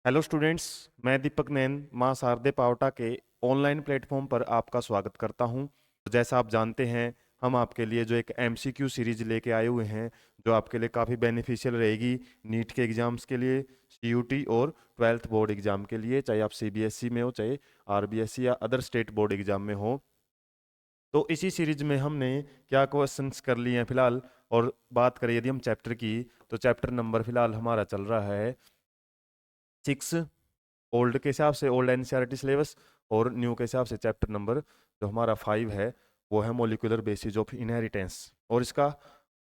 Hello students. मैं दीपक नैन मां शारदे पावटा के ऑनलाइन प्लेटफॉर्म पर आपका स्वागत करता हूं। जैसा आप जानते हैं, हम आपके लिए जो एक एमसीक्यू सीरीज लेके आए हुए हैं, जो आपके लिए काफ़ी बेनिफिशियल रहेगी नीट के एग्ज़ाम्स के लिए, सीयूटी और ट्वेल्थ बोर्ड एग्ज़ाम के लिए, चाहे आप सीबीएसई में हो, चाहे आरबीएसई या अदर स्टेट बोर्ड एग्ज़ाम में हो। तो इसी सीरीज में हमने क्या क्वेश्चंस कर लिए हैं फिलहाल, और बात करें यदि हम चैप्टर की, तो चैप्टर नंबर फिलहाल हमारा चल रहा है 6 ओल्ड के हिसाब से, ओल्ड एनसीईआरटी सिलेबस, और न्यू के हिसाब से चैप्टर नंबर जो हमारा 5 है वो है मोलिकुलर बेसिस ऑफ इनहेरिटेंस। और इसका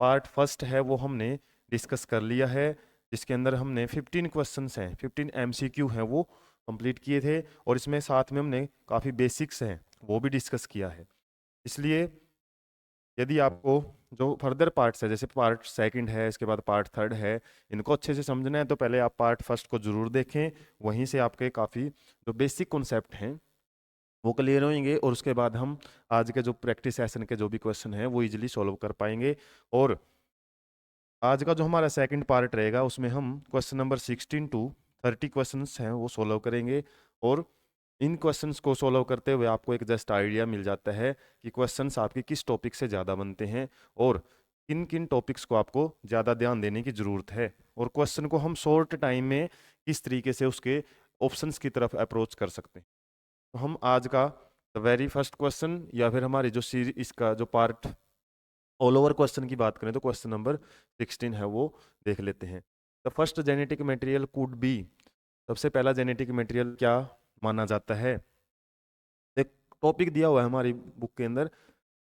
पार्ट फर्स्ट है वो हमने डिस्कस कर लिया है, जिसके अंदर हमने 15 क्वेश्चंस हैं, 15 एमसीक्यू हैं वो कंप्लीट किए थे, और इसमें साथ में हमने काफ़ी बेसिक्स हैं वो भी डिस्कस किया है। इसलिए यदि आपको जो फर्दर पार्ट्स है, जैसे पार्ट सेकंड है, इसके बाद पार्ट थर्ड है, इनको अच्छे से समझना है तो पहले आप पार्ट फर्स्ट को जरूर देखें। वहीं से आपके काफ़ी जो बेसिक कॉन्सेप्ट हैं वो क्लियर होंगे, और उसके बाद हम आज के जो प्रैक्टिस सेशन के जो भी क्वेश्चन हैं वो इजीली सॉल्व कर पाएंगे। और आज का जो हमारा सेकंड पार्ट रहेगा उसमें हम क्वेश्चन नंबर 16 टू 30 क्वेश्चंस हैं वो सॉल्व करेंगे। और इन क्वेश्चंस को सॉल्व करते हुए आपको एक जस्ट आइडिया मिल जाता है कि क्वेश्चंस आपके किस टॉपिक से ज़्यादा बनते हैं, और किन किन टॉपिक्स को आपको ज़्यादा ध्यान देने की ज़रूरत है, और क्वेश्चन को हम शॉर्ट टाइम में किस तरीके से उसके ऑप्शंस की तरफ अप्रोच कर सकते हैं। तो हम आज का वेरी फर्स्ट क्वेश्चन, या फिर हमारी जो सीरीज, इसका जो पार्ट ऑल ओवर क्वेश्चन की बात करें तो क्वेश्चन नंबर 16 है वो देख लेते हैं। The first genetic material could be, सबसे पहला जेनेटिक मटेरियल क्या माना जाता है। एक टॉपिक दिया हुआ है हमारी बुक के अंदर,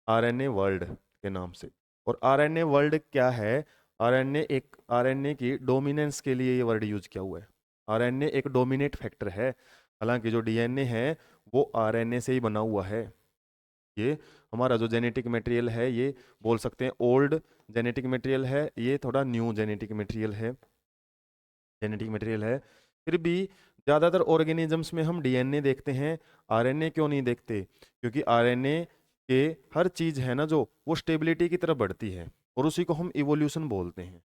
आरएनए वर्ल्ड के नाम से। और आरएनए वर्ल्ड क्या है? आरएनए की डोमिनेंस के लिए ये वर्ड यूज किया हुआ है। आरएनए एक डोमिनेट फैक्टर है, हालांकि जो डीएनए है वो आरएनए से ही बना हुआ है। ये हमारा जो जेनेटिक मटेरियल है, ये बोल सकते हैं ओल्ड जेनेटिक मटेरियल है, ये थोड़ा न्यू जेनेटिक मटेरियल है। फिर भी ज़्यादातर ऑर्गेनिजम्स में हम डीएनए देखते हैं, आरएनए क्यों नहीं देखते? क्योंकि आरएनए के हर चीज़ है ना जो, वो स्टेबिलिटी की तरफ बढ़ती है, और उसी को हम इवोल्यूशन बोलते हैं।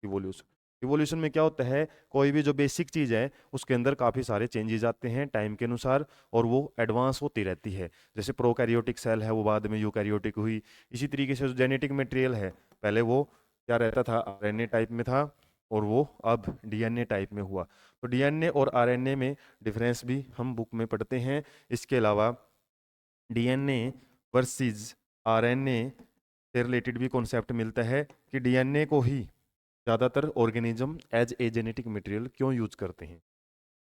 इवोल्यूशन इवोल्यूशन में क्या होता है, कोई भी जो बेसिक चीज़ है उसके अंदर काफ़ी सारे चेंजेस आते हैं टाइम के अनुसार, और वो एडवांस होती रहती है। जैसे प्रोकैरियोटिक सेल है वो बाद में यूकैरियोटिक हुई। इसी तरीके से जो जेनेटिक मटेरियल है, पहले वो क्या रहता था, आरएनए टाइप में था, और वो अब डीएनए टाइप में हुआ। तो डीएनए और आरएनए में डिफरेंस भी हम बुक में पढ़ते हैं। इसके अलावा डीएनए वर्सेस आरएनए से रिलेटेड भी कॉन्सेप्ट मिलता है कि डीएनए को ही ज़्यादातर organism as a genetic material क्यों यूज करते हैं।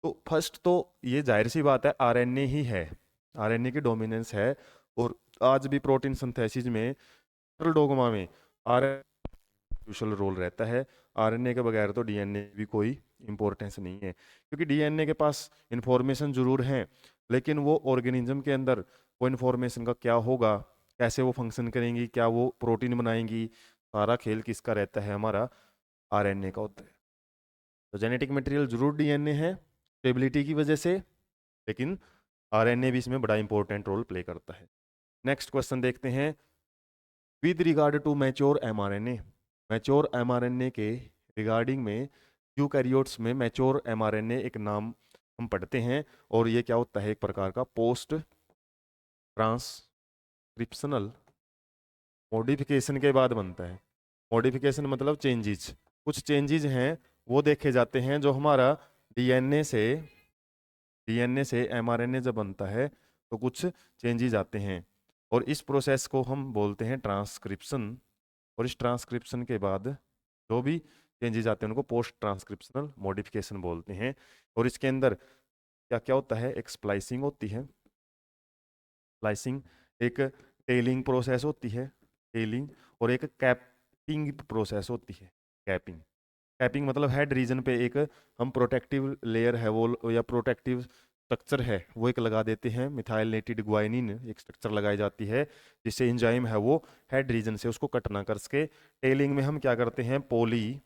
तो फर्स्ट तो ये जाहिर सी बात है, आरएनए ही है, आरएनए की डोमिनेंस है। और आज भी प्रोटीन सिंथेसिस में, डोगमा में आरएनए क्रूशल रोल रहता है। आरएनए के बगैर तो डीएनए भी कोई इंपॉर्टेंस नहीं है, क्योंकि डीएनए के पास इंफॉर्मेशन जरूर है, लेकिन वो ऑर्गेनिज्म के अंदर वो इंफॉर्मेशन का क्या होगा, कैसे वो फंक्शन करेंगी, क्या वो प्रोटीन बनाएंगी, सारा खेल किसका रहता है, हमारा आरएनए का होता है। तो जेनेटिक मटेरियल जरूर डीएनए है स्टेबिलिटी की वजह से, लेकिन आरएनए भी इसमें बड़ा इंपॉर्टेंट रोल प्ले करता है। नेक्स्ट क्वेश्चन देखते हैं, with regard to mature mRNA, mature mRNA के रिगार्डिंग में यूकैरियोट्स में मैच्योर एमआरएनए एक नाम हम पढ़ते हैं, और ये क्या होता है, एक प्रकार का पोस्ट ट्रांसक्रिप्शनल मॉडिफिकेशन के बाद बनता है। मॉडिफिकेशन मतलब चेंजेस, कुछ चेंजेस हैं वो देखे जाते हैं जो हमारा डीएनए से डीएनए से एमआरएनए जब बनता है तो कुछ चेंजेस आते हैं, और इस प्रोसेस को हम बोलते हैं ट्रांसक्रिप्शन। और इस ट्रांसक्रिप्शन के बाद जो भी चेंजेस आते हैं उनको पोस्ट ट्रांसक्रिप्शनल मॉडिफिकेशन बोलते हैं। और इसके अंदर क्या क्या होता है, एक स्प्लाइसिंग होती है, स्प्लाइसिंग, एक टेलिंग प्रोसेस होती है, टेलिंग, और एक कैपिंग प्रोसेस होती है, कैपिंग। कैपिंग मतलब हेड रीजन पे एक हम प्रोटेक्टिव लेयर है वो, या प्रोटेक्टिव स्ट्रक्चर है वो एक लगा देते हैं, मिथाइलेटेड ग्वाइनिन एक स्ट्रक्चर लगाई जाती है, जिससे एंजाइम है वो हेड रीजन से उसको कट ना कर सके। टेलिंग में हम क्या करते हैं, पॉली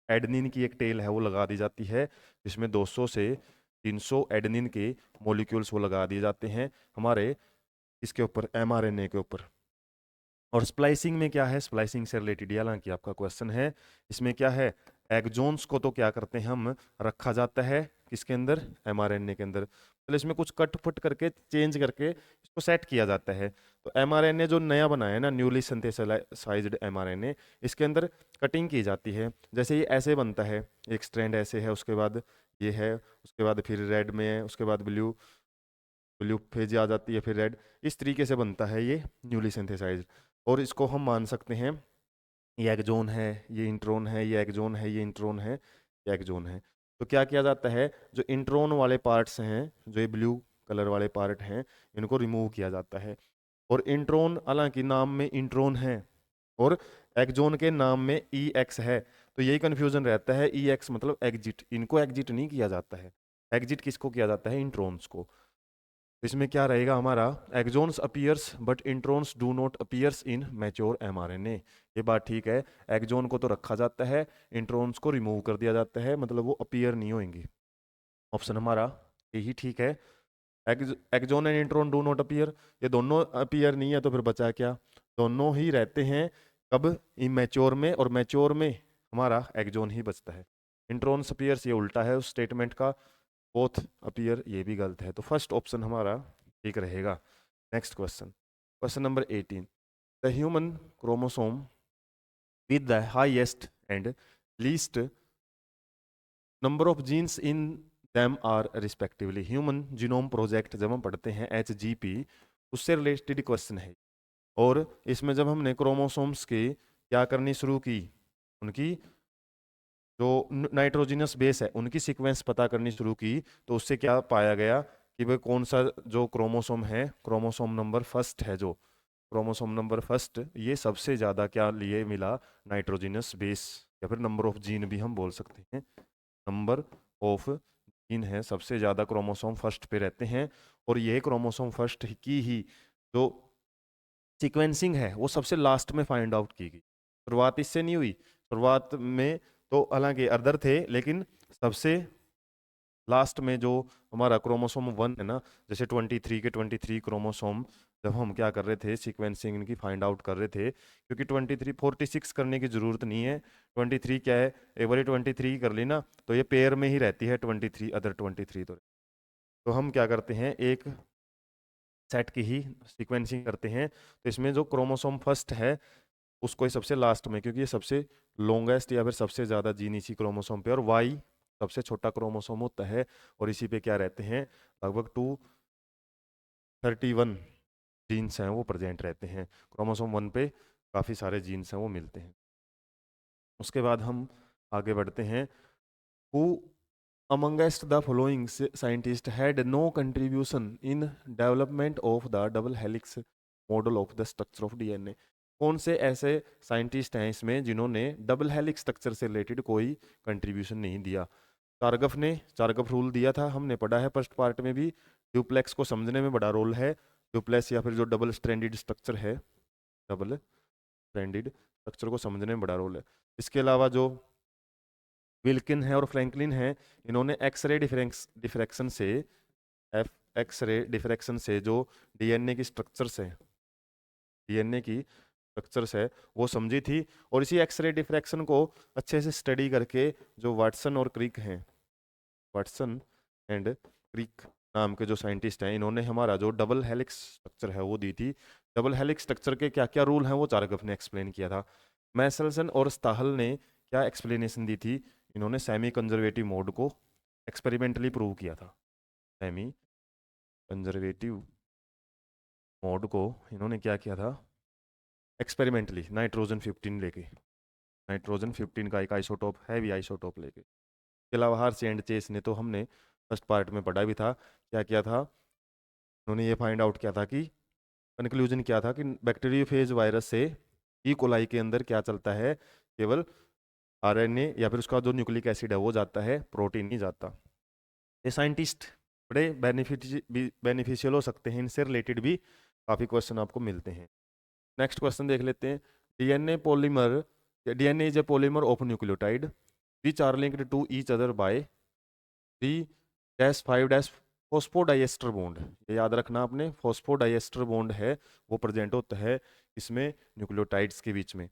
एडनिन की एक टेल है वो लगा दी जाती है, जिसमें 200 से 300 एडनिन के मॉलिक्यूल्स वो लगा दिए जाते हैं हमारे इसके ऊपर, एमआरएनए के ऊपर। और स्प्लाइसिंग में क्या है, स्प्लाइसिंग से रिलेटेड हालांकि आपका क्वेश्चन है, इसमें क्या है, एक्सॉन्स को तो क्या करते हैं हम, रखा जाता है किसके अंदर, mRNA के अंदर। मतलब इसमें कुछ कट फुट करके चेंज करके इसको सेट किया जाता है। तो mRNA जो नया बना है ना, न्यूली सिंथेसाइज्ड mRNA, इसके अंदर कटिंग की जाती है। जैसे ये ऐसे बनता है, एक स्ट्रैंड ऐसे है, उसके बाद ये है, उसके बाद फिर रेड में है, उसके बाद ब्लू, ब्लू फेज आ जाती है, फिर रेड। इस तरीके से बनता है ये न्यूली सिंथेसाइज्ड। और इसको हम मान सकते हैं ये एक्सोन है, ये इंट्रोन है, ये एक्सोन है, ये इंट्रोन है, ये एक्सोन है। तो क्या किया जाता है, जो इंट्रोन वाले पार्ट्स हैं, जो ये ब्लू कलर वाले पार्ट हैं, इनको रिमूव किया जाता है। और इंट्रोन हालांकि नाम में इंट्रोन है और एक्सोन के नाम में ई एक्स है, तो यही कंफ्यूजन रहता है, ई एक्स मतलब एग्जिट, इनको एग्जिट नहीं किया जाता है। एग्जिट किसको किया जाता है, इंट्रोन्स को। इसमें क्या रहेगा हमारा, exons appears but introns do not appears in mature mRNA. ये बात ठीक है, एक्सोन को तो रखा जाता है, इंट्रोन्स को रिमूव कर दिया जाता है, मतलब वो अपीयर नहीं होंगे। ऑप्शन हमारा यही ठीक है। Exon and intron do not appear, ये दोनों अपीयर नहीं है, तो फिर बचा क्या, दोनों ही रहते हैं कब, इमेच्योर में, और मैच्योर में हमारा एक्सोन ही बचता है। इंट्रोन्स अपीयर्स, ये उल्टा है उस स्टेटमेंट का, बोथ अपीयर, ये भी गलत है। तो फर्स्ट ऑप्शन हमारा ठीक रहेगा। Next question, question number 18, the human chromosome with the highest and least number of genes in them are respectively. Human genome project जब हम पढ़ते हैं HGP, उससे रिलेटेड क्वेश्चन है। और इसमें जब हमने क्रोमोसोम्स की क्या करनी शुरू की, उनकी जो नाइट्रोजिनस बेस है उनकी सीक्वेंस पता करनी शुरू की, तो उससे क्या पाया गया कि भाई कौन सा जो क्रोमोसोम है, क्रोमोसोम नंबर फर्स्ट है, जो क्रोमोसोम नंबर फर्स्ट, ये सबसे ज़्यादा क्या लिए मिला, नाइट्रोजिनस बेस, या फिर नंबर ऑफ जीन भी हम बोल सकते हैं। नंबर ऑफ जीन है, सबसे ज़्यादा क्रोमोसोम फर्स्ट पे रहते हैं। और ये क्रोमोसोम फर्स्ट की ही जो सीक्वेंसिंग है वो सबसे लास्ट में फाइंड आउट की गई। शुरुआत इससे नहीं हुई, शुरुआत में तो हालांकि अदर थे, लेकिन सबसे लास्ट में जो हमारा क्रोमोसोम 1 है ना, जैसे 23 के 23 क्रोमोसोम जब हम क्या कर रहे थे, सीक्वेंसिंग इनकी फाइंड आउट कर रहे थे, क्योंकि 23 46 करने की जरूरत नहीं है। 23 क्या है, एक बार 23 कर ली ना, तो ये पेयर में ही रहती है 23, अदर 23 तो हम क्या करते हैं, एक सेट की ही सीक्वेंसिंग करते हैं। तो इसमें जो क्रोमोसोम फर्स्ट है उसको ही सबसे लास्ट में, क्योंकि ये सबसे लॉन्गेस्ट या फिर सबसे ज़्यादा जीन इसी क्रोमोसोम पे, और वाई सबसे छोटा क्रोमोसोम होता है, और इसी पे क्या रहते हैं, लगभग 231 जीन्स हैं वो प्रेजेंट रहते हैं। क्रोमोसोम 1 पे काफ़ी सारे जीन्स हैं वो मिलते हैं। उसके बाद हम आगे बढ़ते हैं, who amongst the following scientists had no contribution in development of the double helix model of the structure of DNA। कौन से ऐसे साइंटिस्ट हैं इसमें जिन्होंने डबल हेलिक्स स्ट्रक्चर से रिलेटेड कोई कंट्रीब्यूशन नहीं दिया। चारगफ ने चारगफ रूल दिया था, हमने पढ़ा है फर्स्ट पार्ट में भी। ड्यूप्लेक्स को समझने में बड़ा रोल है, ड्यूप्लेक्स या फिर जो डबल स्ट्रैंडेड स्ट्रक्चर है, डबल स्ट्रैंडेड स्ट्रक्चर को समझने में बड़ा रोल है। इसके अलावा जो विल्किन है और फ्रैंकलिन है, इन्होंने एक्सरे डिफ्रैक्शन से, एक्सरे डिफ्रैक्शन से जो डीएनए की स्ट्रक्चर्स है, डीएनए की स्ट्रक्चर्स है वो समझी थी। और इसी एक्सरे डिफ्रैक्शन को अच्छे से स्टडी करके जो वाटसन और क्रिक हैं, वाटसन एंड क्रिक नाम के जो साइंटिस्ट हैं, इन्होंने हमारा जो डबल हेलिक्स स्ट्रक्चर है वो दी थी। डबल हेलिक्स स्ट्रक्चर के क्या क्या रूल हैं वो चारगफ ने एक्सप्लेन किया था। मैसेल्सन और स्टाहल ने क्या एक्सप्लेनेशन दी थी, इन्होंने सेमी कंजर्वेटिव मोड को एक्सपेरिमेंटली प्रूव किया था। सेमी कंजर्वेटिव मोड को इन्होंने क्या किया था, एक्सपेरिमेंटली, नाइट्रोजन 15 लेके, नाइट्रोजन 15 का एक आइसोटोप, हैवी आइसोटोप लेके। इसके अलावा हार्स एंड चेस ने, तो हमने फर्स्ट पार्ट में पढ़ा भी था, क्या किया था, उन्होंने ये फाइंड आउट किया था कि, कंक्लूजन क्या था कि बैक्टीरियोफेज वायरस से ई कोलाई के अंदर क्या चलता है, केवल आरएनए या फिर उसका जो न्यूक्लिक एसिड है वो जाता है, प्रोटीन नहीं जाता। ये साइंटिस्ट बड़े बेनिफिशियल हो सकते हैं, इनसे रिलेटेड भी काफ़ी क्वेश्चन आपको मिलते हैं। नेक्स्ट क्वेश्चन देख लेते हैं, DNA polymer, DNA is a polymer of nucleotide which are linked to each other by 3-5- phosphodiester bond. ये याद रखना आपने, फॉस्फोडाइएस्टर बॉन्ड है वो प्रेजेंट होता है इसमें न्यूक्लियोटाइड्स के बीच में।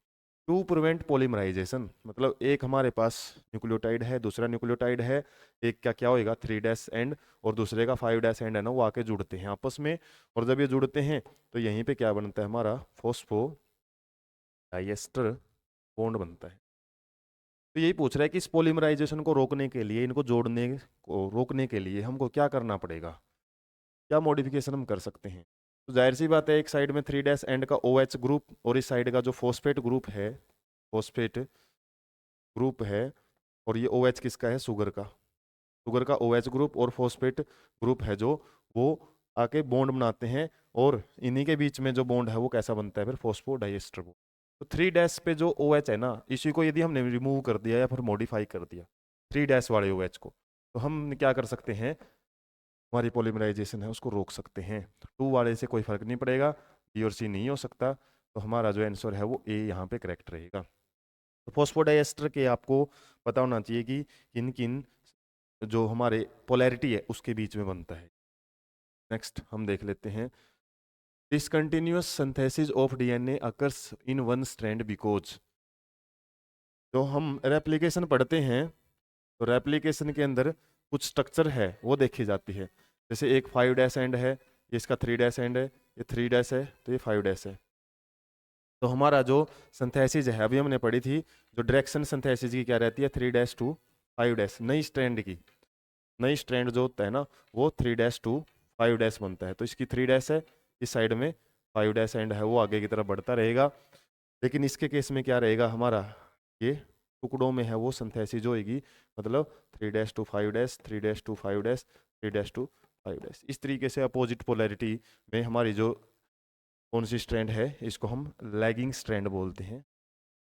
टू प्रिवेंट पॉलीमराइजेशन, मतलब एक हमारे पास न्यूक्लियोटाइड है, दूसरा न्यूक्लियोटाइड है, एक का क्या होएगा 3' एंड और दूसरे का 5' एंड है ना, वो आके जुड़ते हैं आपस में। और जब ये जुड़ते हैं तो यहीं पे क्या बनता है हमारा फॉस्फो डाइएस्टर बॉन्ड बनता है। तो यही पूछ रहा है कि इस पॉलीमराइजेशन को रोकने के लिए, इनको जोड़ने को रोकने के लिए हमको क्या करना पड़ेगा, क्या मॉडिफिकेशन हम कर सकते हैं। तो जाहिर सी बात है, एक साइड में 3' एंड का OH ग्रुप और इस साइड का जो फॉस्फेट ग्रुप है, फॉस्फेट ग्रुप है, और ये OH किसका है, शुगर का, शुगर का OH ग्रुप और फॉस्फेट ग्रुप है जो, वो आके बॉन्ड बनाते हैं। और इन्हीं के बीच में जो बॉन्ड है वो कैसा बनता है फिर, फॉस्फोडाइएस्टर बॉन्ड। तो 3' पे जो OH है ना, इसी को यदि हमने रिमूव कर दिया या फिर मॉडिफाई कर दिया 3' वाले OH को, तो हम क्या कर सकते हैं, हमारी पॉलीमराइजेशन है उसको रोक सकते हैं। तो 2 वाले से कोई फर्क नहीं पड़ेगा, बी और सी नहीं हो सकता, तो हमारा जो आंसर है वो ए यहाँ पे करेक्ट रहेगा। तो फॉस्फोडाइएस्टर के आपको पता होना चाहिए कि किन किन जो हमारे पोलैरिटी है उसके बीच में बनता है। नेक्स्ट हम देख लेते हैं, discontinuous synthesis of DNA occurs in one strand because. जो हम रेप्लिकेशन पढ़ते हैं, तो रेप्लिकेशन के अंदर कुछ स्ट्रक्चर है वो देखी जाती है। जैसे एक 5' एंड है, ये इसका 3' एंड है, ये 3' है, तो ये 5' है। तो हमारा जो सिंथेसिस है अभी हमने पढ़ी थी, जो डायरेक्शन सिंथेसिस की क्या रहती है, 3' टू 5' नई स्ट्रैंड की, नई स्ट्रैंड जो होता है ना वो 3' टू 5' बनता है। तो इसकी 3' है, इस साइड में 5' एंड है वो आगे की तरफ बढ़ता रहेगा। लेकिन इसके केस में क्या रहेगा हमारा, ये टुकड़ों में है वो सिंथेसिस होएगी, मतलब 3' टू 5' 3' टू 5' 3' टू 5' इस तरीके से अपोजिट पोलैरिटी में हमारी जो कौन सी स्ट्रैंड है, इसको हम लैगिंग स्ट्रैंड बोलते हैं,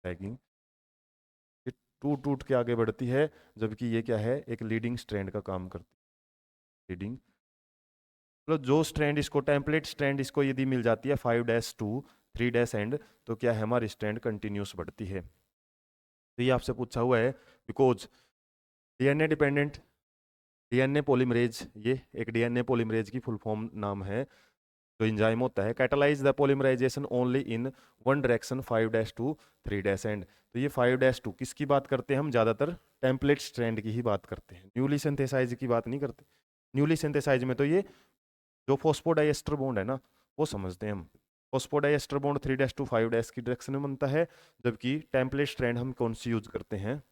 लैगिंग। ये टूट टूट के आगे बढ़ती है, जबकि ये क्या है, एक लीडिंग स्ट्रैंड का काम करती है, लीडिंग। मतलब जो स्ट्रैंड इसको, टेम्पलेट स्ट्रैंड इसको यदि मिल जाती है 5' टू 3' एंड, तो क्या है हमारी स्ट्रैंड कंटिन्यूस बढ़ती है। तो ये आपसे पूछा हुआ है, because DNA dependent, DNA polymerase, ये एक डीएनए पॉलीमरेज की फुल फॉर्म नाम है, जो इंजाइम होता है, catalyse the polymerization only in one direction 5' to 3' end. तो ये 5' टू किसकी बात करते हैं हम, ज़्यादातर टेम्पलेट स्ट्रैंड की ही बात करते हैं, न्यूली सिंथेसाइज की बात नहीं करते। न्यूली सिंथेसाइज में तो ये जो फॉस्फोडाइएस्टर बॉन्ड है ना वो समझते हैं हम। फॉस्फोडाइएस्टर बॉन्ड 3' टू 5' की डायरेक्शन में बनता है, जबकि टेम्पलेट स्ट्रैंड हम कौन सी यूज करते हैं,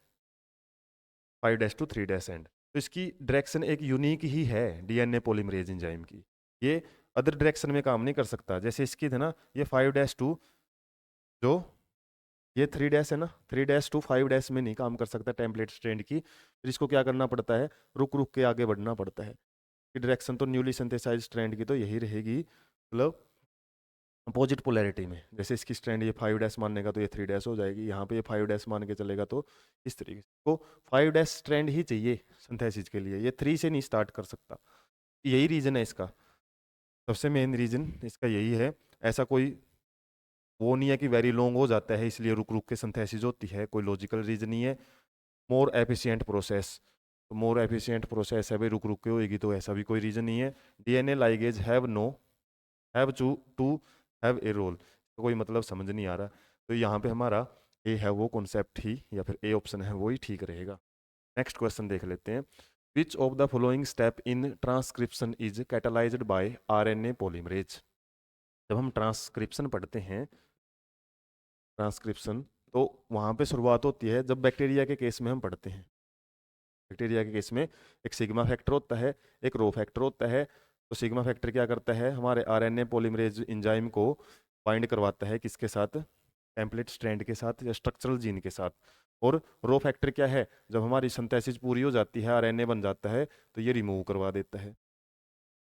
5' टू 3' एंड। तो इसकी डायरेक्शन एक यूनिक ही है डीएनए पॉलीमरेज एंजाइम की, ये अदर डायरेक्शन में काम नहीं कर सकता। जैसे इसकी थे ना, ये 5' टू, जो ये 3' है ना, 3' टू 5' में नहीं काम कर सकता टेम्पलेट स्ट्रैंड की, फिर इसको क्या करना पड़ता है, रुक रुक के आगे बढ़ना पड़ता है। डायरेक्शन तो न्यूली सिंथेसाइज स्ट्रैंड की तो यही रहेगी, मतलब अपोजिट पोलैरिटी में। जैसे इसकी स्ट्रैंड ये 5' मानने का तो ये 3' हो जाएगी, यहाँ पे ये 5' मान के चलेगा तो इस तरीके से को 5' स्ट्रैंड ही चाहिए सिंथेसिस के लिए, ये 3 से नहीं स्टार्ट कर सकता। यही रीजन है इसका, सबसे मेन रीजन इसका यही है। ऐसा कोई वो नहीं है कि वेरी लॉन्ग हो जाता है इसलिए रुक रुक के सिंथेसिस होती है, कोई लॉजिकल रीजन नहीं है। मोर एफिशिएंट प्रोसेस, तो मोर एफिशिएंट प्रोसेस है भाई, रुक रुक के होएगी, तो ऐसा भी कोई रीजन नहीं है। DNA ligase have no, have to have a role, तो कोई मतलब समझ नहीं आ रहा। तो यहाँ पे हमारा ए है वो कॉन्सेप्ट ही, या फिर ए ऑप्शन है वो ही ठीक रहेगा। नेक्स्ट क्वेश्चन देख लेते हैं, विच of the following step in transcription is catalysed by RNA polymerase. जब हम ट्रांसक्रिप्शन पढ़ते हैं, ट्रांसक्रिप्शन, तो वहाँ पे शुरुआत होती है जब बैक्टीरिया के केस में हम पढ़ते हैं, बैक्टीरिया के केस में एक सिग्मा फैक्टर होता है, एक रो फैक्टर होता है। तो सिग्मा फैक्टर क्या करता है, हमारे आरएनए पॉलीमरेज एंजाइम को बाइंड करवाता है, किसके साथ, टेम्पलेट स्ट्रैंड के साथ या स्ट्रक्चरल जीन के साथ। और रो फैक्टर क्या है, जब हमारी सिंथेसिस पूरी हो जाती है, आरएनए बन जाता है, तो ये रिमूव करवा देता है।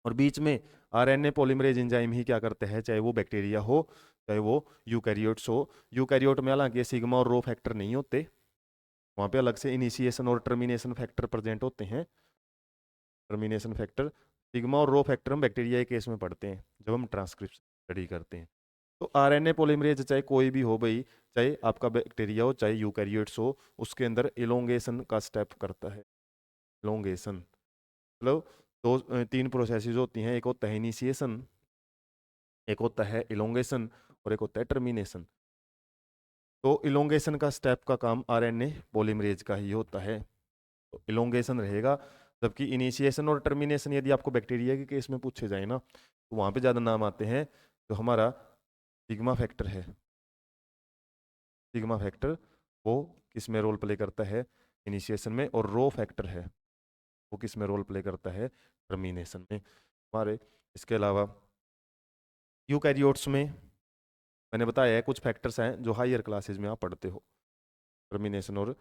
और बीच में आरएनए पॉलीमरेज एंजाइम ही क्या करते हैं, चाहे वो बैक्टीरिया हो चाहे वो यूकैरियोट्स हो। यूकैरियोट में हालांकि सिग्मा और रो फैक्टर नहीं होते, वहाँ पे अलग से इनिशिएशन और टर्मिनेशन फैक्टर प्रेजेंट होते हैं। टर्मिनेशन फैक्टर, सिग्मा और रो फैक्टर हम बैक्टीरिया के केस में पढ़ते हैं जब हम ट्रांसक्रिप्शन स्टडी करते हैं। तो आरएनए पॉलीमरेज चाहे कोई भी हो भाई, चाहे आपका बैक्टीरिया हो चाहे यूकैरियोट्स हो, उसके अंदर इलोंगेशन का स्टेप करता है। इलोंगेशन मतलब दो 3 प्रोसेसेस होती हैं, एक होता है इनिशिएशन, एक होता है इलोंगेशन, और एक होता है टर्मिनेशन। तो इलोंगेशन का स्टेप का काम आरएनए पॉलीमरेज का ही होता है, तो इलोंगेशन रहेगा। जबकि इनिशिएशन और टर्मिनेशन यदि आपको बैक्टीरिया के केस में पूछे जाए ना, तो वहाँ पे ज़्यादा नाम आते हैं। तो हमारा सिग्मा फैक्टर है, सिग्मा फैक्टर वो किस में रोल प्ले करता है, इनिशिएशन में, और रो फैक्टर है वो किस में रोल प्ले करता है, टर्मिनेशन में हमारे। इसके अलावा यूकैरियोट्स में मैंने बताया है कुछ फैक्टर्स हैं जो हायर क्लासेस में आप पढ़ते हो, टर्मिनेशन और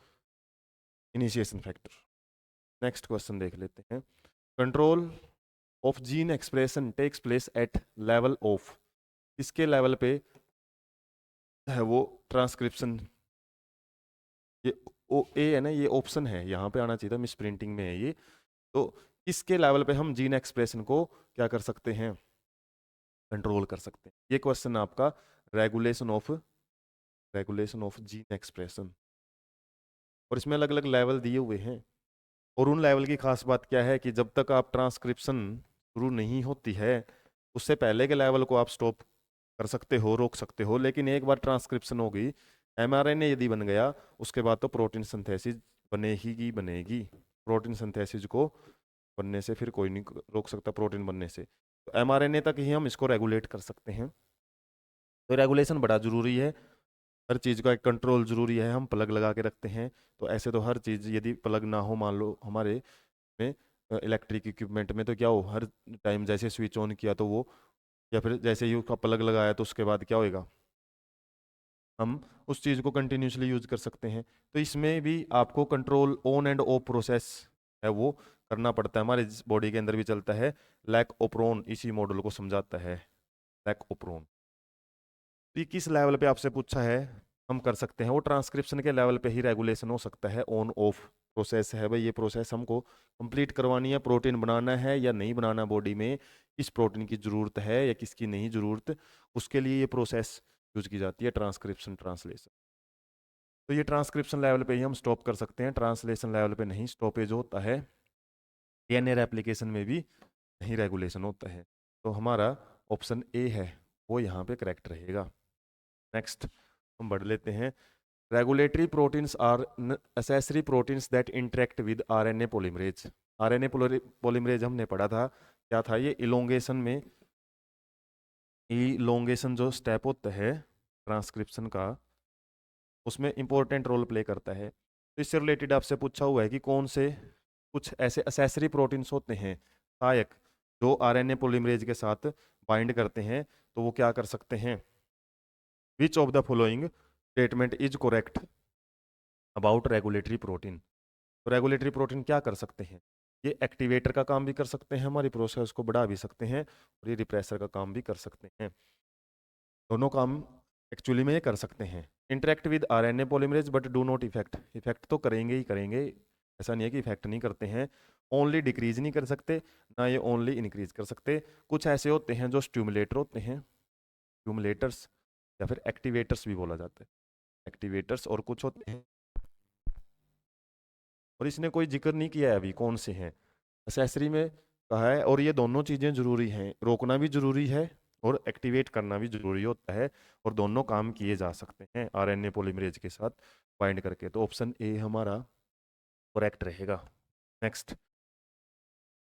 इनिशिएशन फैक्टर। नेक्स्ट क्वेश्चन देख लेते हैं। Control of gene expression takes place at level of, इसके लेवल पे है वो ट्रांसक्रिप्शन। ये ओ ए है ना, ये ऑप्शन है, यहाँ पे आना चाहिए था, मिस प्रिंटिंग में है ये। तो इसके लेवल पे हम जीन एक्सप्रेशन को क्या कर सकते हैं, कंट्रोल कर सकते हैं। ये क्वेश्चन आपका रेगुलेशन ऑफ जीन एक्सप्रेशन, और इसमें अलग अलग लेवल दिए हुए हैं। और उन लेवल की खास बात क्या है कि जब तक आप ट्रांसक्रिप्शन शुरू नहीं होती है, उससे पहले के लेवल को आप स्टॉप कर सकते हो, रोक सकते हो। लेकिन एक बार ट्रांसक्रिप्शन हो गई, एमआरएनए यदि बन गया, उसके बाद तो प्रोटीन सिंथेसिस बनेगी। प्रोटीन सिंथेसिस को बनने से फिर कोई नहीं रोक सकता, प्रोटीन बनने से। तो एमआरएनए तक ही हम इसको रेगुलेट कर सकते हैं। तो रेगुलेशन बड़ा जरूरी है, हर चीज़ का एक कंट्रोल जरूरी है। हम प्लग लगा के रखते हैं, तो ऐसे तो हर चीज़ यदि प्लग ना हो, मान लो हमारे में इलेक्ट्रिक इक्विपमेंट में, तो क्या हो, हर टाइम जैसे स्विच ऑन किया तो वो, या फिर जैसे ही उसका प्लग लगाया तो उसके बाद क्या होएगा, हम उस चीज़ को कंटिन्यूसली यूज कर सकते हैं। तो इसमें भी आपको control on end of process है वो करना पड़ता है। हमारे बॉडी के अंदर भी चलता है लैक ओप्रोन, इसी मॉडल को समझाता है लैक ओप्रोन। तो ये किस लेवल पे आपसे पूछा है, हम कर सकते हैं वो ट्रांसक्रिप्शन के लेवल पे ही रेगुलेशन हो सकता है। ऑन ऑफ प्रोसेस है भाई, ये प्रोसेस हमको कंप्लीट करवानी है, प्रोटीन बनाना है या नहीं बनाना बॉडी में, किस प्रोटीन की जरूरत है या किसकी नहीं जरूरत, उसके लिए ये प्रोसेस यूज की जाती है, ट्रांसक्रिप्शन ट्रांसलेशन। तो ये ट्रांसक्रिप्शन लेवल पे ही हम स्टॉप कर सकते हैं, ट्रांसलेशन लेवल पे नहीं स्टॉपेज होता है। डीएनए रेप्लिकेशन में भी नहीं रेगुलेशन होता है। तो हमारा ऑप्शन ए है वो यहाँ पे करेक्ट रहेगा। नेक्स्ट हम बढ़ लेते हैं। Regulatory proteins are accessory proteins that interact with RNA polymerase. RNA polymerase हमने पढ़ा था, क्या था ये, इलोंगेशन में, इलोंगेशन जो स्टेप होता है ट्रांसक्रिप्शन का, उसमें इंपॉर्टेंट रोल प्ले करता है। तो इससे रिलेटेड आपसे पूछा हुआ है कि कौन से कुछ ऐसे एसेसरी प्रोटीन्स होते हैं सहायक, जो आरएनए पॉलीमरेज के साथ बाइंड करते हैं, तो वो क्या कर सकते हैं। विच of the following statement is correct about regulatory protein. तो रेगुलेटरी प्रोटीन क्या कर सकते हैं, ये एक्टिवेटर का काम भी कर सकते हैं, हमारी प्रोसेस को बढ़ा भी सकते हैं, और ये रिप्रेसर का काम भी कर सकते हैं। दोनों काम एक्चुअली में ये कर सकते हैं। Interact with RNA polymerase but do not effect, effect तो करेंगे ही करेंगे, ऐसा नहीं है कि इफेक्ट नहीं करते हैं। ओनली डिक्रीज नहीं कर सकते, ना ये ओनली इंक्रीज कर सकते। कुछ ऐसे होते हैं जो स्ट्यूमुलेटर होते हैं, स्ट्यूमुलेटर्स, या फिर एक्टिवेटर्स भी बोला जाता है, एक्टिवेटर्स, और कुछ होते हैं, और इसने कोई जिक्र नहीं किया है अभी कौन से हैं, एसेसरी में कहा है। और ये दोनों चीज़ें जरूरी हैं, रोकना भी जरूरी है और एक्टिवेट करना भी जरूरी होता है, और दोनों काम किए जा सकते हैं आरएनए पॉलीमरेज के साथ बाइंड करके। तो ऑप्शन ए हमारा करेक्ट रहेगा। Next,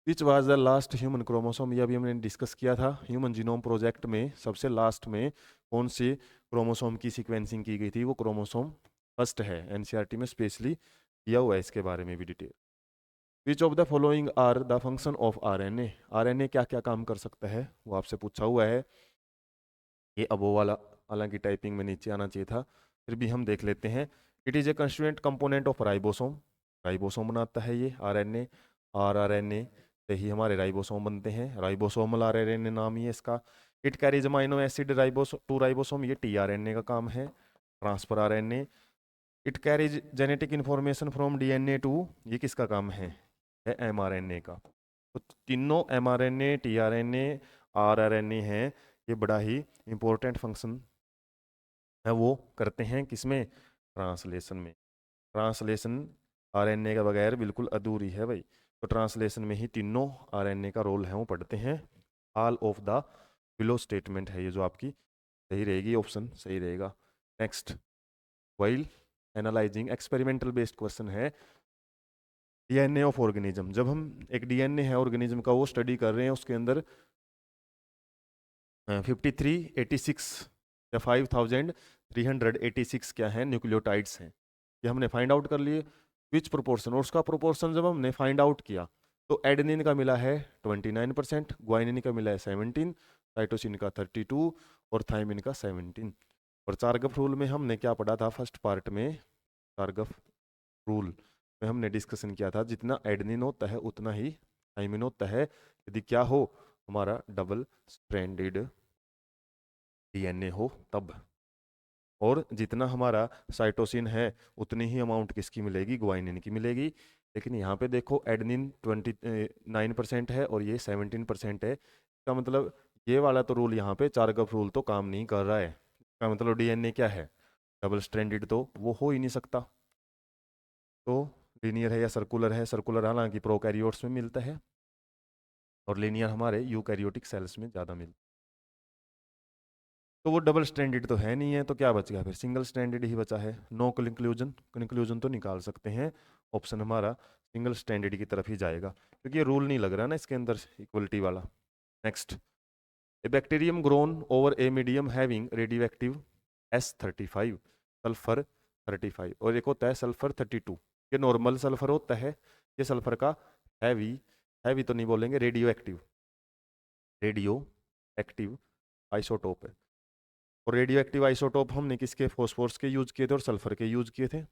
which was the last human chromosome, ये अभी हमने डिस्कस किया था ह्यूमन जीनोम प्रोजेक्ट में। सबसे लास्ट में कौन से क्रोमोसोम की सीक्वेंसिंग की गई थी, वो क्रोमोसोम फर्स्ट है। एनसीईआरटी में स्पेशली दिया हुआ है इसके बारे में भी detail. Which of the following are the function of RNA, RNA क्या क्या काम कर सकता है वो आपसे पूछा हुआ है। ये अबो वाला, हालांकि टाइपिंग में नीचे आना चाहिए था, फिर भी हम देख लेते हैं। It is a constituent component of ribosome, ribosome बनाता है ये आरएनए, और आरएनए से ही हमारे राइबोसोम बनते हैं, राइबोसोमल आरएनए नाम ही है इसका। It carries amino acid ribosome to ribosome, ये टीआरएनए का काम है, transfer RNA. It carries genetic information from DNA to, ये किसका काम है एमआरएनए का। तो तीनों एमआरएनए, टीआरएनए, आरआरएनए हैं, ये बड़ा ही इंपॉर्टेंट फंक्शन है वो करते हैं किसमें, ट्रांसलेशन में। ट्रांसलेशन आरएनए के बगैर बिल्कुल अधूरी है भाई। तो ट्रांसलेशन में ही तीनों आरएनए का रोल है वो पढ़ते हैं। All of the below statement है ये जो आपकी सही रहेगी, ऑप्शन सही रहेगा। Next, while analysing, experimental based question है। डीएनए ऑफ ऑर्गेनिज्म, जब हम एक डीएनए है ऑर्गेनिज्म का वो स्टडी कर रहे हैं, उसके अंदर 5386 या 5386 क्या है न्यूक्लियोटाइड्स हैं, ये हमने फाइंड आउट कर लिए। विच प्रोपोर्शन, और उसका प्रोपोर्शन जब हमने फाइंड आउट किया तो एडेनिन का मिला है 29%, ग्वाइनिन का मिला है 17, साइटोसिन का 32 और थायमिन का 17। और चारगफ रूल में हमने क्या पढ़ा था फर्स्ट पार्ट में, चारगफ रूल में हमने डिस्कशन किया था जितना एडेनिन होता है उतना ही थायमिन होता है, यदि क्या हो हमारा डबल स्ट्रैंडेड डीएनए हो तब। और जितना हमारा साइटोसिन है उतनी ही अमाउंट किसकी मिलेगी, ग्वाइनिन की मिलेगी। लेकिन यहाँ पे देखो एडेनिन 29% है और ये 17% है, इसका मतलब ये वाला तो रूल यहाँ पे चारगफ रूल तो काम नहीं कर रहा है। इसका मतलब डीएनए क्या है, डबल स्ट्रैंडेड तो वो हो ही नहीं सकता। तो लीनियर है या सर्कुलर है, सर्कुलर हालांकि प्रोकैरियोट्स में मिलता है और लीनियर हमारे यूकैरियोटिक सेल्स में ज़्यादा मिलता है। तो वो डबल स्टैंडर्ड तो है नहीं है, तो क्या बच गया फिर, सिंगल स्टैंडर्ड ही बचा है। नो कंक्लूजन, कंक्लूजन तो निकाल सकते हैं, ऑप्शन हमारा सिंगल स्टैंडर्ड की तरफ ही जाएगा क्योंकि ये रूल नहीं लग रहा ना इसके अंदर इक्वलिटी वाला। Next, A bacterium grown over a medium having radio active S35 sulphur 35 और एक होता है सल्फर 32। ये नॉर्मल सल्फर होता है, ये सल्फर का हैवी, हैवी तो नहीं बोलेंगे, radio active, radio active isotope है। और रेडियो एक्टिव आइसोटोप हमने किसके, फॉस्फोरस के यूज किए थे और सल्फर के यूज किए थे।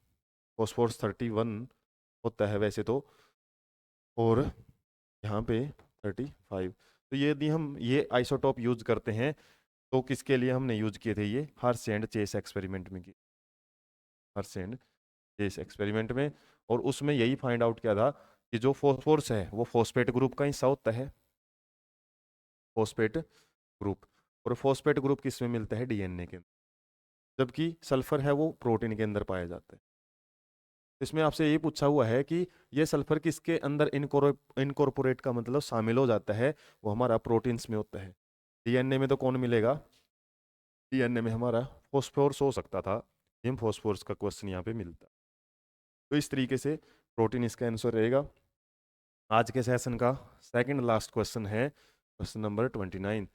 फॉस्फोरस 31 होता है वैसे तो, और यहाँ पे 35। तो ये यदि हम ये आइसोटोप यूज करते हैं तो किसके लिए हमने यूज किए थे, ये हर्श एंड चेस एक्सपेरिमेंट में की, हर्श एंड चेस एक्सपेरिमेंट में। और उसमें यही फाइंड आउट किया था कि जो फॉस्फोरस है वो फॉस्फेट ग्रुप का हिस्सा होता है, फॉस्फेट ग्रुप। और फॉस्फेट ग्रुप किस में मिलता है, डीएनए के अंदर, जबकि सल्फर है वो प्रोटीन के अंदर पाया जाता है। इसमें आपसे ये पूछा हुआ है कि ये सल्फर किसके अंदर इनकॉर्पोरेट का मतलब शामिल हो जाता है, वो हमारा प्रोटीन्स में होता है। डीएनए में तो कौन मिलेगा, डीएनए में हमारा फॉस्फोरस हो सकता था, हिम फॉस्फोरस का क्वेश्चन यहाँ पे मिलता है। तो इस तरीके से प्रोटीन इसका आंसर रहेगा। आज के सेशन का सेकंड लास्ट क्वेश्चन है question number 29।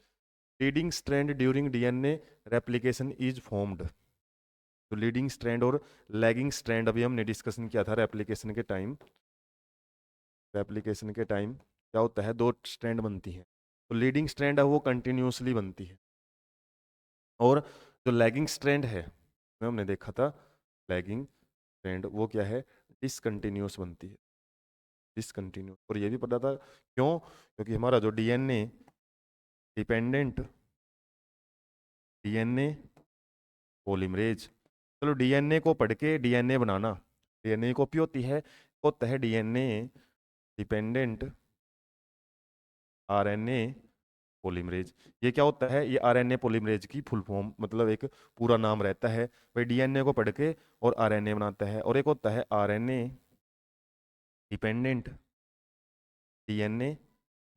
Leading strand during DNA replication is formed. तो लीडिंग स्ट्रैंड और लैगिंग स्ट्रैंड अभी हमने डिस्कशन किया था रेप्लिकेशन के टाइम, रेप्लिकेशन के टाइम क्या होता है, दो स्ट्रैंड बनती हैं। तो लीडिंग स्ट्रैंड है वो कंटिन्यूसली बनती है, और जो लैगिंग स्ट्रैंड है में हमने देखा था लैगिंग स्ट्रैंड वो क्या है, डिसकंटिन्यूस बनती है, डिसकंटिन्यूस। और ये भी पता था क्यों, क्योंकि हमारा जो डीएनए डिपेंडेंट डीएनए पॉलीमरेज, चलो डीएनए को पढ़ के डीएनए बनाना, डीएनए की कॉपी होती है, होता है डीएनए डिपेंडेंट आरएनए पॉलीमरेज। ये क्या होता है, ये आरएनए पॉलीमरेज की फुल फॉर्म मतलब एक पूरा नाम रहता है भाई, डीएनए को पढ़ के और आरएनए बनाता है। और एक होता है RNA dependent DNA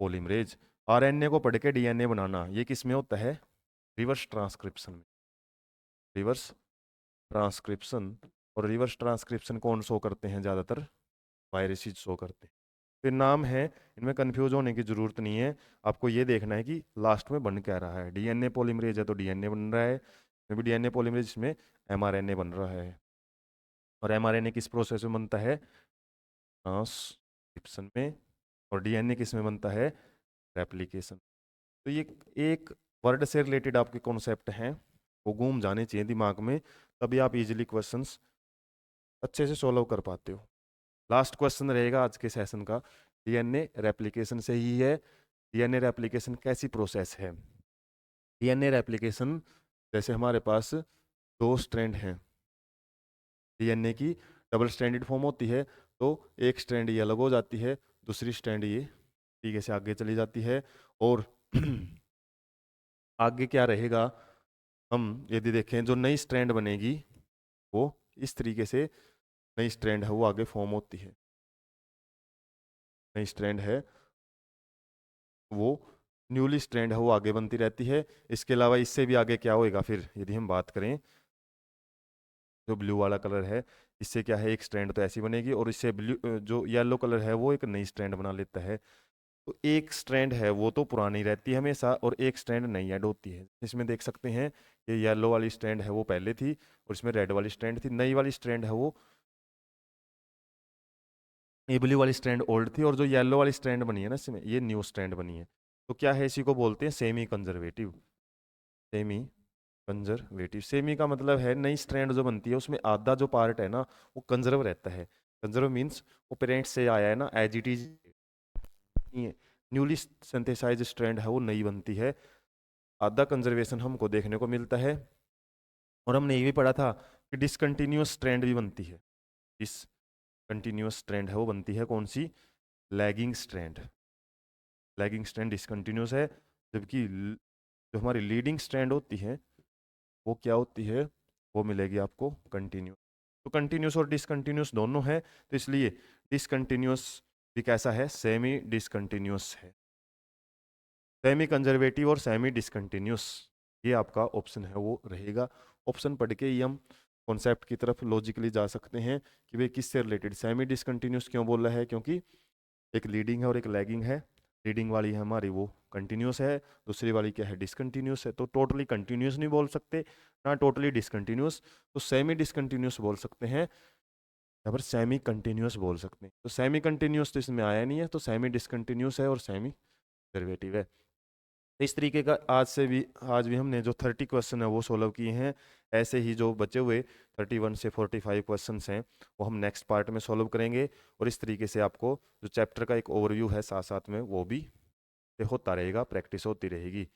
polymerase. RNA को पढ़ के डीएनए बनाना ये किस में होता है, रिवर्स ट्रांसक्रिप्शन में, रिवर्स ट्रांसक्रिप्शन। और रिवर्स ट्रांसक्रिप्शन कौन शो करते हैं, ज़्यादातर वायरसेस शो करते हैं। फिर नाम है, इनमें कंफ्यूज होने की जरूरत नहीं है, आपको ये देखना है कि लास्ट में बन क्या रहा है। डीएनए पॉलीमरेज है तो डीएनए बन रहा है, इसमें भी डीएनए पॉलीमरेज में एमआरएनए बन रहा है। और एमआरएनए किस प्रोसेस में बनता है, ट्रांसक्रिप्शन में। और डीएनए किस में बनता है, रेप्लिकेशन। तो ये एक वर्ड से रिलेटेड आपके कॉन्सेप्ट हैं, वो घूम जाने चाहिए दिमाग में, तभी आप इजीली क्वेश्चंस अच्छे से सॉल्व कर पाते हो। लास्ट क्वेश्चन रहेगा आज के सेशन का, डीएनए रेप्लिकेशन से ही है। डीएनए रेप्लिकेशन कैसी प्रोसेस है, डीएनए रेप्लिकेशन जैसे हमारे पास दो स्ट्रैंड हैं डीएनए की, डबल स्ट्रैंडेड फॉर्म होती है, तो एक स्ट्रैंड ये अलग हो जाती है, दूसरी स्ट्रैंड ये तरीके से आगे चली जाती है। और आगे क्या रहेगा, हम यदि देखें जो नई स्ट्रैंड बनेगी वो इस तरीके से, नई स्ट्रैंड है वो आगे फॉर्म होती है, नई स्ट्रैंड है वो न्यूली स्ट्रैंड है वो आगे बनती रहती है। इसके अलावा इससे भी आगे क्या होएगा फिर, यदि हम बात करें जो ब्लू वाला कलर है, इससे क्या है एक स्ट्रैंड तो ऐसी बनेगी, और इससे ब्लू जो येलो कलर है वो एक नई स्ट्रैंड बना लेता है। तो एक स्ट्रैंड है वो तो पुरानी रहती है हमेशा, और एक स्ट्रैंड नई ऐड होती है। इसमें देख सकते हैं ये येलो वाली स्ट्रैंड है वो पहले थी, और इसमें रेड वाली स्ट्रैंड थी। नई वाली स्ट्रैंड है वो, ये ब्लू वाली स्ट्रैंड ओल्ड थी, और जो येलो वाली स्ट्रैंड बनी है ना इसमें, ये न्यू स्ट्रैंड बनी है। तो क्या है, इसी को बोलते हैं semi conservative. Semi conservative, semi का मतलब है नई स्ट्रैंड जो बनती है उसमें आधा जो पार्ट है ना वो कंजर्व रहता है। कंजर्व मीन्स वो पेरेंट से आया है ना, as it is. Newly synthesize strand है वो नई बनती है। आधा कंजर्वेशन हमको देखने को मिलता है। और हमने ये भी पढ़ा था कि डिसकंटिन्यूअस स्ट्रैंड भी बनती है। डिसकंटिन्यूअस स्ट्रैंड है वो बनती है कौन सी? Lagging strand. Lagging strand discontinuous है, जबकि जो हमारी लीडिंग स्ट्रैंड होती है वो क्या होती है? वो मिलेगी आपको कंटिन्यूस। तो कंटिन्यूस और डिसकंटिन्यूस दोनों है, तो इसलिए डिसकंटिन्यूस भी कैसा है? सेमी डिसकंटिन्यूस है। सेमी कंजर्वेटिव और सेमी डिसकंटिन्यूस, ये आपका ऑप्शन है वो रहेगा। ऑप्शन पढ़ के ही हम कॉन्सेप्ट की तरफ लॉजिकली जा सकते हैं कि वे किससे रिलेटेड। सेमी डिसकंटिन्यूस क्यों बोल रहा है? क्योंकि एक लीडिंग है और एक लैगिंग है। लीडिंग वाली है हमारी वो कंटिन्यूस है, दूसरी वाली क्या है? डिसकंटिन्यूस है। तो टोटली कंटिन्यूस नहीं बोल सकते ना टोटली डिसकंटिन्यूस, तो सेमी डिसकंटिन्यूस बोल सकते हैं या फिर सेमी कंटिन्यूस बोल सकते हैं। तो सेमी कंटिन्यूस तो इसमें आया नहीं है, तो सेमी डिसकंटिन्यूस है और सेमी डेरिवेटिव है। इस तरीके का आज भी हमने जो 30 क्वेश्चन है वो सोल्व किए हैं। ऐसे ही जो बचे हुए 31 से 45 क्वेश्चन हैं वो हम नेक्स्ट पार्ट में सोल्व करेंगे। और इस तरीके से आपको जो चैप्टर का एक ओवरव्यू है साथ साथ में वो भी होता रहेगा, प्रैक्टिस होती रहेगी।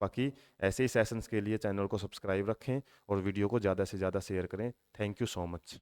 बाकी ऐसे ही सेशंस के लिए चैनल को सब्सक्राइब रखें और वीडियो को ज़्यादा से ज़्यादा शेयर करें। Thank you so much.